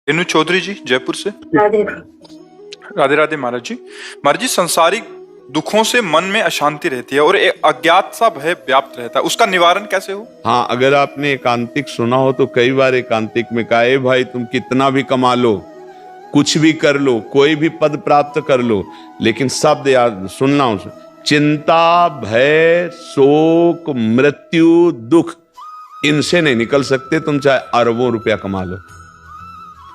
रेणु चौधरी जी जयपुर से। राधे राधे राधे महाराज जी सांसारिक दुखों से मन में अशांति रहती है और एक अज्ञात सा भय व्याप्त रहता है, उसका निवारण कैसे हो? हाँ, अगर आपने एकांतिक सुना हो तो कई बार एकांतिक में कहा, ए भाई तुम कितना भी कमा लो, कुछ भी कर लो, कोई भी पद प्राप्त कर लो, लेकिन शब्द याद सुनना उसे, चिंता, भय, शोक, मृत्यु, दुख, इनसे नहीं निकल सकते। तुम चाहे अरबों रुपया कमा लो,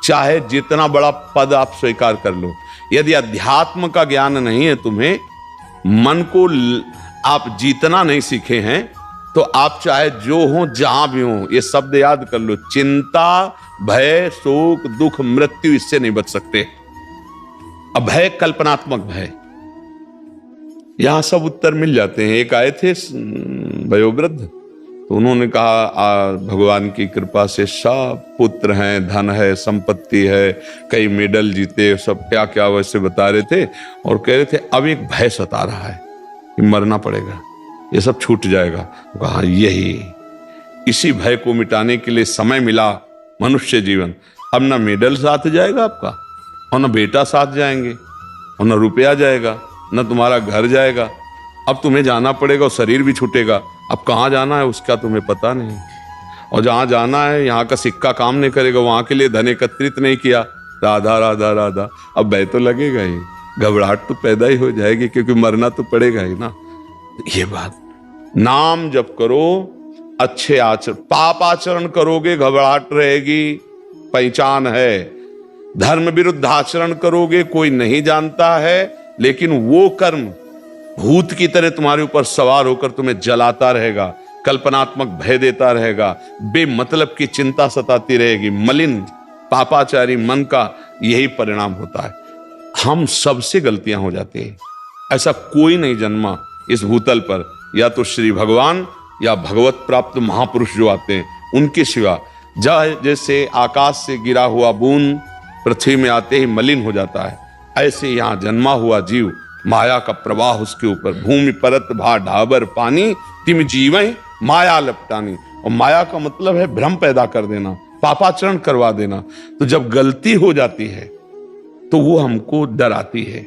चाहे जितना बड़ा पद आप स्वीकार कर लो, यदि अध्यात्म का ज्ञान नहीं है तुम्हें, मन को आप जीतना नहीं सीखे हैं, तो आप चाहे जो हो जहां भी हो, ये शब्द याद कर लो, चिंता, भय, शोक, दुख, मृत्यु, इससे नहीं बच सकते। अभय कल्पनात्मक भय, यहां सब उत्तर मिल जाते हैं। एक आए थे वयोवृद्ध, तो उन्होंने कहा भगवान की कृपा से सब पुत्र हैं, धन है, संपत्ति है, कई मेडल जीते, सब क्या क्या वैसे बता रहे थे, और कह रहे थे अब एक भय सता रहा है कि मरना पड़ेगा, ये सब छूट जाएगा। कहा यही, इसी भय को मिटाने के लिए समय मिला मनुष्य जीवन। अब ना मेडल साथ जाएगा आपका, और ना बेटा साथ जाएंगे, और ना रुपया जाएगा, ना तुम्हारा घर जाएगा। अब तुम्हें जाना पड़ेगा और शरीर भी छूटेगा। अब कहाँ जाना है उसका तुम्हें पता नहीं, और जहां जाना है यहाँ का सिक्का काम नहीं करेगा, वहां के लिए धन एकत्रित नहीं किया। राधा राधा राधा, अब भय तो लगेगा ही, घबराहट तो पैदा ही हो जाएगी, क्योंकि मरना तो पड़ेगा ही ना। ये बात, नाम जप करो, अच्छे आचरण, पाप आचरण करोगे घबराहट रहेगी, पहचान है। धर्म विरुद्ध आचरण करोगे, कोई नहीं जानता है, लेकिन वो कर्म भूत की तरह तुम्हारे ऊपर सवार होकर तुम्हें जलाता रहेगा, कल्पनात्मक भय देता रहेगा, बेमतलब की चिंता सताती रहेगी। मलिन पापाचारी मन का यही परिणाम होता है। हम सबसे गलतियां हो जाती हैं, ऐसा कोई नहीं जन्मा इस भूतल पर, या तो श्री भगवान या भगवत प्राप्त महापुरुष जो आते हैं उनके सिवा। जैसे आकाश से गिरा हुआ बूंद पृथ्वी में आते ही मलिन हो जाता है, ऐसे यहां जन्मा हुआ जीव माया का प्रवाह उसके ऊपर, भूमि परत भा ढाबर पानी, तिम जीवें माया लपटानी। और माया का मतलब है भ्रम पैदा कर देना, पापाचरण करवा देना। तो जब गलती हो जाती है तो वो हमको डराती है।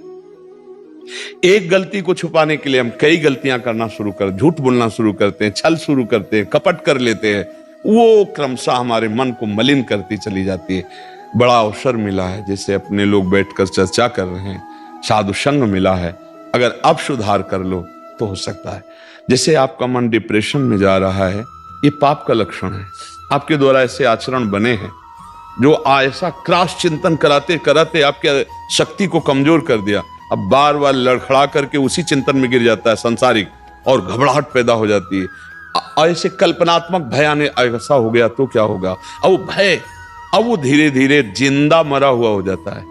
एक गलती को छुपाने के लिए हम कई गलतियां करना शुरू कर, झूठ बोलना शुरू करते हैं, छल शुरू करते हैं, कपट कर लेते हैं। वो क्रमशः हमारे मन को मलिन करती चली जाती है। बड़ा अवसर मिला है, जैसे अपने लोग बैठकर चर्चा कर रहे हैं, साधु संग मिला है, अगर अब सुधार कर लो तो हो सकता है। जैसे आपका मन डिप्रेशन में जा रहा है, ये पाप का लक्षण है। आपके द्वारा ऐसे आचरण बने हैं जो ऐसा क्रॉस चिंतन कराते कराते आपके शक्ति को कमजोर कर दिया। अब बार बार लड़खड़ा करके उसी चिंतन में गिर जाता है संसारिक, और घबराहट पैदा हो जाती है। ऐसे कल्पनात्मक भय आने, ऐसा हो गया तो क्या होगा। अब वो भय, अब वो धीरे धीरे जिंदा मरा हुआ हो जाता है,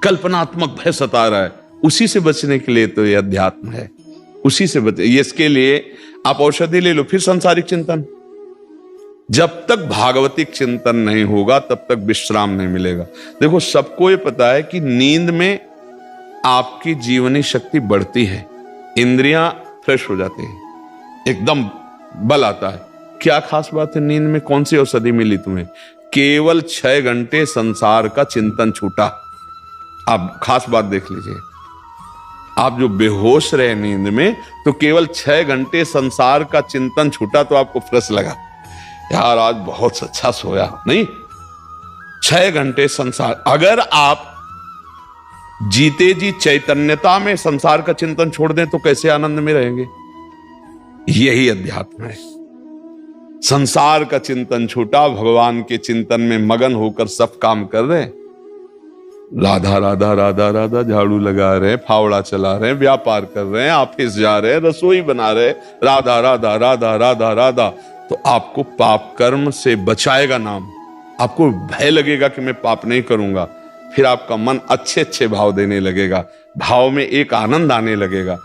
कल्पनात्मक भय सता रहा है। उसी से बचने के लिए तो ये अध्यात्म है, उसी से बचे। इसके लिए आप औषधि ले लो, फिर सांसारिक चिंतन। जब तक भागवतिक चिंतन नहीं होगा तब तक विश्राम नहीं मिलेगा। देखो, सबको ये पता है कि नींद में आपकी जीवनी शक्ति बढ़ती है, इंद्रियां फ्रेश हो जाती हैं, एकदम बल आता है। क्या खास बात है नींद में? कौन सी औषधि मिली तुम्हें? केवल 6 घंटे संसार का चिंतन छूटा। आप खास बात देख लीजिए, आप जो बेहोश रहे नींद में, तो केवल 6 घंटे संसार का चिंतन छूटा तो आपको फ्रेश लगा, यार आज बहुत अच्छा सोया। नहीं, 6 घंटे संसार। अगर आप जीते जी चैतन्यता में संसार का चिंतन छोड़ दें तो कैसे आनंद में रहेंगे? यही अध्यात्म है। संसार का चिंतन छूटा, भगवान के चिंतन में मगन होकर सब काम कर रहे हैं। राधा राधा राधा राधा झाड़ू लगा रहे हैं, फावड़ा चला रहे हैं, व्यापार कर रहे हैं, ऑफिस जा रहे हैं, रसोई बना रहे हैं, राधा राधा राधा राधा राधा। तो आपको पाप कर्म से बचाएगा नाम। आपको भय लगेगा कि मैं पाप नहीं करूंगा, फिर आपका मन अच्छे अच्छे भाव देने लगेगा, भाव में एक आनंद आने लगेगा।